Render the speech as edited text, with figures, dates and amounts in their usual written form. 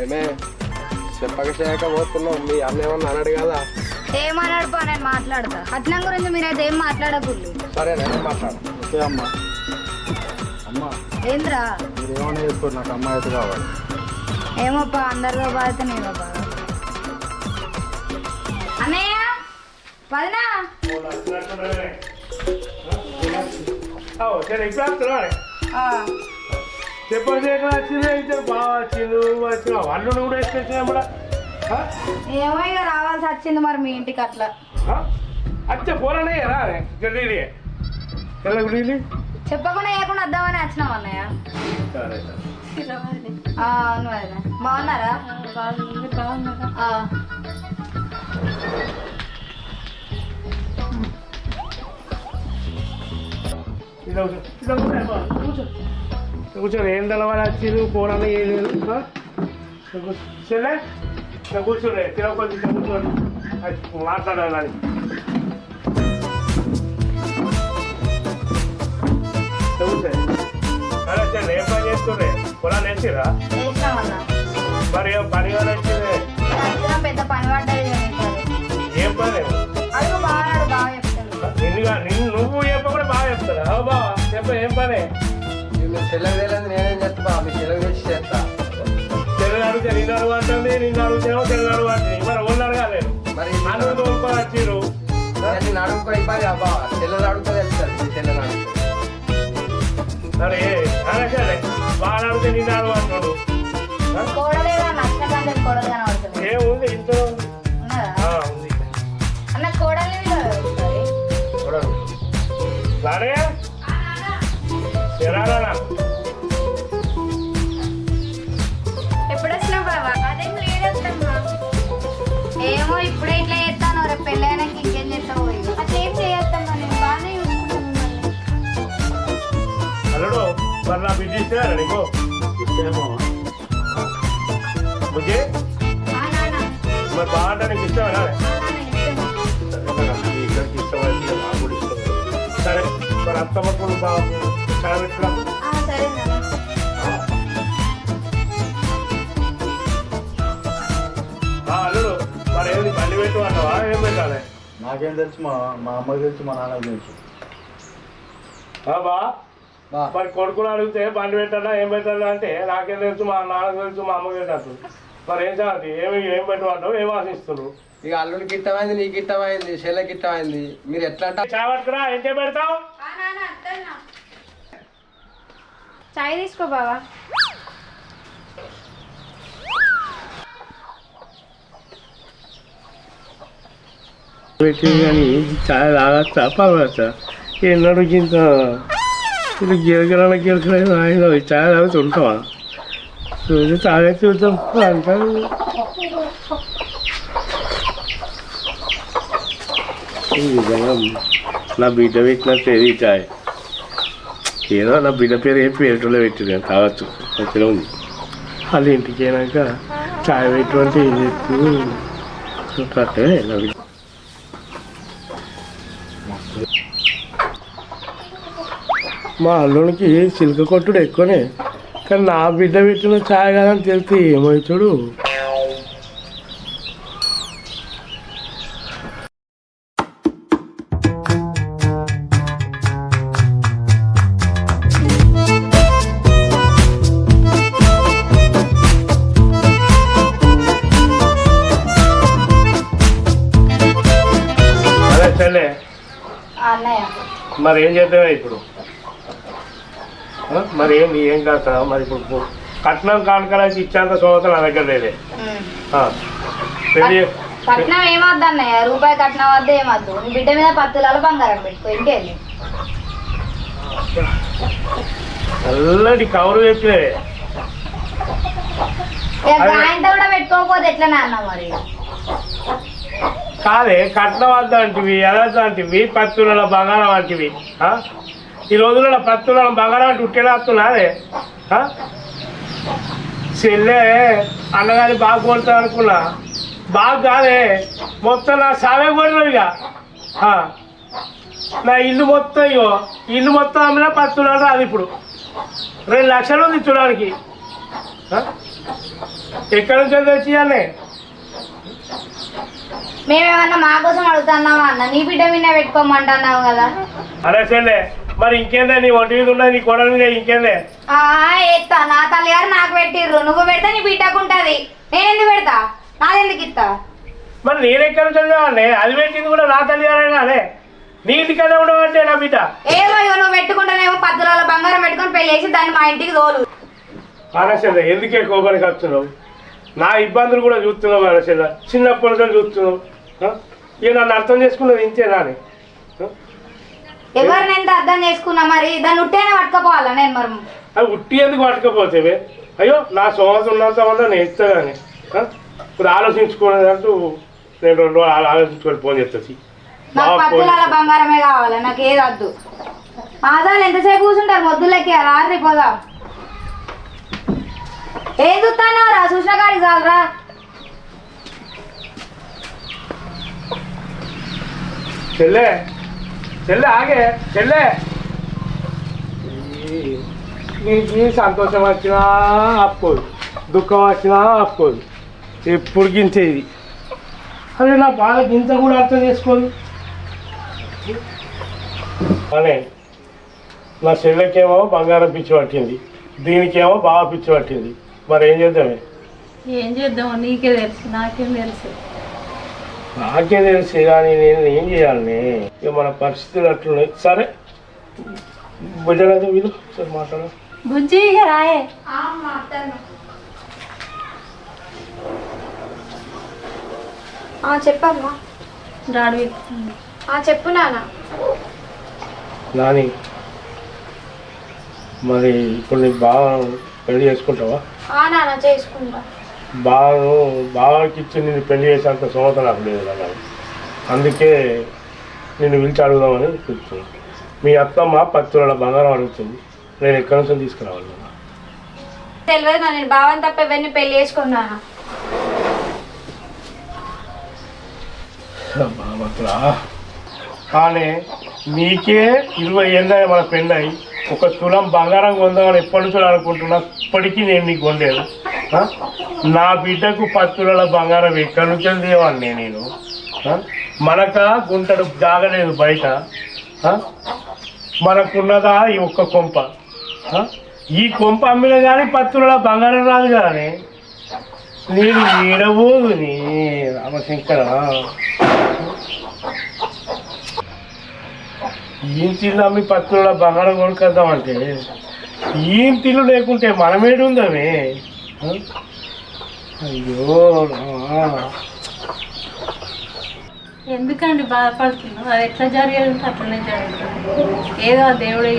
ఏమే చెప్పక చేయకపోతున్నావు మీ అన్న ఏమన్నా అన్నాడు కదా? ఏమన్నాడు పా, నేను మాట్లాడతా. కట్నం గురించి మీరైతే ఏం మాట్లాడకూడదు. సరే నేను మాట్లాడు. ఓకే అమ్మా. అమ్మా ఏంద్రా మీరు ఏమైనా చేసుకోరు, నాకు అమ్మాయి అయితే కావాలి. ఏమోప్పా, అందరితో బాధితే నేను బా. అన్నయ్య పదనా చెప్పండి వచ్చింది అయితే బాగా వచ్చింది వచ్చిన వాళ్ళు కూడా వేసుకొచ్చినా కూడా ఏమో ఇక రావాల్సి వచ్చింది మరి మీ ఇంటికి అట్లా. అచ్చే పోరానే రా గడ్డీ ఎలా చెప్పకుండా వేయకుండా వద్దామని వచ్చినాం అన్నయ్య. సరే అవును వదినా. బాగున్నారా? బాగున్నారా? కూర్చొని ఏం తెలవాలి వచ్చింది పోరానే ఏం లేదు చెల్లె కూర్చోలే తిరగకొచ్చి కూర్చోండి మాట్లాడాలని. సరే చెల్లె ఏం పని చేస్తుండే పొలాలు వేసిరా? చేసినామన్నా. మరి ఏం పని కానీ వచ్చింది? పెద్ద పని పడ్డది. ఏం పని? అడుగు బాగున్నాడు, బాగా చెప్తాను. నువ్వు చెప్ప కూడా బాగా చెప్తాడు. అవు బావా చెప్ప ఏం పని? మీ చెల్లెకి తెలియదు నేనేం చేస్తా, మీ చెల్లెకి తెచ్చి చేస్తా. చెల్లెలు అడిగితే నిన్ను అడుగు అంటుంది, నిన్ను అడుగుతామో చెల్లెలు అడుగు అంటుంది. మరి వాళ్ళు అడగాలేదు. మరి నన్ను తోలుకొని వచ్చిర్రు. నేను అడుగుకో ఇబ్బంది అబ్బా, చెల్లెలు అడుగుతా తెలుస్తుంది మీ చెల్లెలు అడుగుతుంది. సరే సరే బాగా అడిగితే నిన్ను అడుగు అంటాడు. కోడలేదా నచ్చకంటే కోడలు కనబడుతుంది. ఏముంది ఇంట్లో ఉన్నదా ఉంది అన్న? కోడల్ని సరే ఎరానా ఎప్పుడు వచ్చినావు బాబా? అదేం లేదమ్మా. ఏమో ఇప్పుడే ఇట్లా చేస్తాను, రేపు పెళ్ళైనాక ఇంకేం చేస్తావు? అట్లేం చేయొద్దమ్మా, నేను బాగానే చూసుకుంటాను. అల్లుడు మరి నా బిడ్డ ఇస్తారా నీకు? బుజ్జి మరి బాగుంటా నీకు ఇస్తావా? ఇక్కడికి ఇష్టమైతే నాకు కూడా ఇష్టం. సరే మరి అత్తమ్మకు బాగా పెట్టుకురా. సరే అల్లుడు మరి ఏది బండి పెట్టు అన్నావా? ఏం పెట్టాలి? నాకేం తెలుసు, మా అమ్మకి తెలుసు, మా నాన్నకి తెలుసు. బా మరి కొడుకులు అడిగితే బండి పెట్టాలా ఏం పెట్టాలా అంటే నాకేం తెలుసు, మా నాన్నకు తెలుసు, మా అమ్మకి తెలుసు. మరి ఏం చేయాలి? ఏం పెట్టమంటావు? ఏం ఆశిస్తున్నావు? ఇక అల్లుడికి ఇష్టమైంది, నీకు ఇష్టమైంది, చెల్లెకి ఇష్టమైంది. మీరు ఎట్లా అంటే చాయ్ పట్టుకురా. ఎంతే పెడతావు? చాయ్ తీసుకో బావా. పెట్టింది కానీ చాయ్ తాగచ్చా పర్వచ్చా? ఎన్నడూ ఇంత ఇది గిరగిరలేదు ఆయన చాయ్ తాగుతూ ఉంటావా? రోజు తాగే చూద్దాం అంటారు. ఈ విధంగా నా బిడ్డ పెట్టినట్టు ఏది చాయ్ ఏదో నా బిడ్డ పేరు ఏ పేరులో పెట్టింది తాగొచ్చు మంచిగా ఉంది. వాళ్ళ ఇంటికి అయినాక చాయ్ పెట్టుకుంటే ఏం చెప్తే నా బిడ్డ మా అల్లునికి చిలుక కొట్టుడు ఎక్కువనే, కానీ నా బిడ్డ పెట్టిన ఛాయ్ కాదని తెలిస్తే ఏమవుతాడు? అదే చెల్లె అన్నయ్య మరి ఏం చేద్దామే ఇప్పుడు? మరి ఏం కాస్తా మరి ఇప్పుడు కట్నం కానుకలకి ఇచ్చేంత సోదత నా దగ్గర లేదే. కట్నం ఏమద్దు అన్నయ్య, రూపాయి కట్నం వద్ద ఏమద్దు. నీ బిడ్డ మీద 10 తులాల బంగారం పెట్టుకో, ఇంకేంది? నల్లటి కవరు చెప్పే గాయంతో కూడా పెట్టుకోకపోతే ఎట్లనే అన్న మరి? కాదే కట్నం వద్ద అంటివి, ఎలాంటి అంటివి, 10 తులాల బంగారం అంటివి. ఈ రోజుల్లో 10 తులాల బంగారం అంటే ఉట్టేలా వస్తున్నాదే? చెల్లె అన్నగాని బాగా కొడతా అనుకున్నా, బాగా కాదే మొత్తం నా సావే కొడినావు. ఇక నా ఇల్లు మొత్తం ఇల్లు మొత్తం అమ్మినా 10 తులాలు రాదు. ఇప్పుడు 2 లక్షలు ఉంది తులానికి. ఎక్కడి నుంచి తెచ్చియాలి? మేమేమన్నా మా కోసం అడుగుతున్నావా అన్న? నీ బిడ్డ మీద పెట్టుకోమంటున్నావు కదా. అరే చెల్లె, మరి ఇంకేందే నీ ఒంటి మీద ఉన్నది, నీ కొడల మీద ఇంకేందే? ఎత్తా, నా తల్లిగారు నాకు పెట్టిర్రు, నువ్వు పెడితే నీ బిడ్డకు ఉంటుంది. నేను ఎందుకు పెడతా? నాదెందుకు ఇస్తా? మరి నేను ఎక్కడ చదివానే? అది పెట్టింది కూడా నా తల్లిగారే కాదే, నీ ఇంటికనే ఉండవంటే నా బిడ్డ. ఏమో నువ్వు పెట్టుకుంటానేమో 10 తులాల బంగారం పెట్టుకొని పెళ్లి చేసి దాన్ని మా ఇంటికి తోలు. అనసెల్ల ఎందుకే కోపానికి వస్తున్నావు? నా ఇబ్బందులు కూడా చూస్తున్నావు అనసెల్ల, చిన్నప్పటి నుంచి చూస్తున్నావు. ఇక నన్ను అర్థం చేసుకున్నది ఇంతేనా అని? ఎవరిని ఎంత అర్థం చేసుకున్నా మరి దాన్ని ఉట్టేనే పట్టుకపోవాలా నేను? మరి అవి ఉట్టి ఎందుకు పట్టుకపోతేవే? అయ్యో నా సోమత ఉన్నంత వల్ల నేను ఇస్తా కానీ ఇప్పుడు ఆలోచించుకునేది అంటూ నేను 2 రోజులు ఆలోచించుకొని ఫోన్ చేస్తుంది. నాకు 10 తులాల బంగారమే కావాలి, నాకు ఏది వద్దు. ఆదాలు ఎంతసేపు కూర్చుంటారు మొద్దులకి? రాత్రి పోదా. ఏం చూస్తానో రా, చూసిన కాడికి చాలరా. చెల్లె చెల్లె ఆగే చెల్లె, నీకు సంతోషం వచ్చినా ఆపుకోదు, దుఃఖం వచ్చినా ఆపుకోదు, ఎప్పుడు గించేది. అదే నా బాధ గింత కూడా అర్థం చేసుకోదు. అనే నా చెల్లెకేమో బంగారం పిచ్చి పట్టింది, దీనికేమో బాగా పిచ్చి పట్టింది. మరి ఏం చేద్దామే? ఏం చేద్దాం, నీకే తెలుసు, నాకేం తెలుసు. నాకే తెలిసి కానీ నేను ఏం చేయాలని? ఇక మన పరిస్థితులు అట్లున్నాయి. సరే బుజ్జలైతే వీళ్ళు సరే మాట్లాడు. బుజ్జి రాయే. చెప్పమ్మా. రాడు. చెప్పు నాన్న. నాని, మరి ఇప్పుడు నీకు బాగా పెళ్లి చేసుకుంటావా? నాన్న చేసుకుంటా. బావకి ఇచ్చి నేను పెళ్లి చేసేంత సోమత నాకు లేదు కదా, అందుకే నేను పిలిచి అడుగుదామని పిలుస్తుంది. మీ అత్తమ్మ 10 తులాల బంగారం అడుగుతుంది, నేను ఎక్కడి నుంచి తీసుకురావాలి? తెలియదు, నేను బావని తప్ప ఎవరిని పెళ్లి చేసుకున్నాను. కానీ నీకే 20 ఏళ్ళ మన పెళ్ళి 1 తులం బంగారం కొందామని ఎప్పటి నుంచో అనుకుంటున్నా, ఇప్పటికీ నేను నీకు కొండేది. నా బిడ్డకు 10 తులాల బంగారం ఎక్కడి నుంచి దేవాన్ని నేను? మనక గుంటడు జాగలేదు బయట, మనకున్నదా ఈ 1 కొంప. ఈ కొంప అమ్మిన కానీ 10 తులాల బంగారం రాదు కానీ నేను ఏడబోదు నీ రామశంకర. ఈంతిల్లు అమ్మి 10 తులాల బంగారం కొనుక్కొద్దామంటే ఈంతిల్లు లేకుంటే మనమేడు ఉందమే. అయ్యో ఎందుకండి బాధపడుతున్నావు? అది ఎట్లా జరిగేది అట్లనే జరుగుతుంది, ఏదో దేవుడే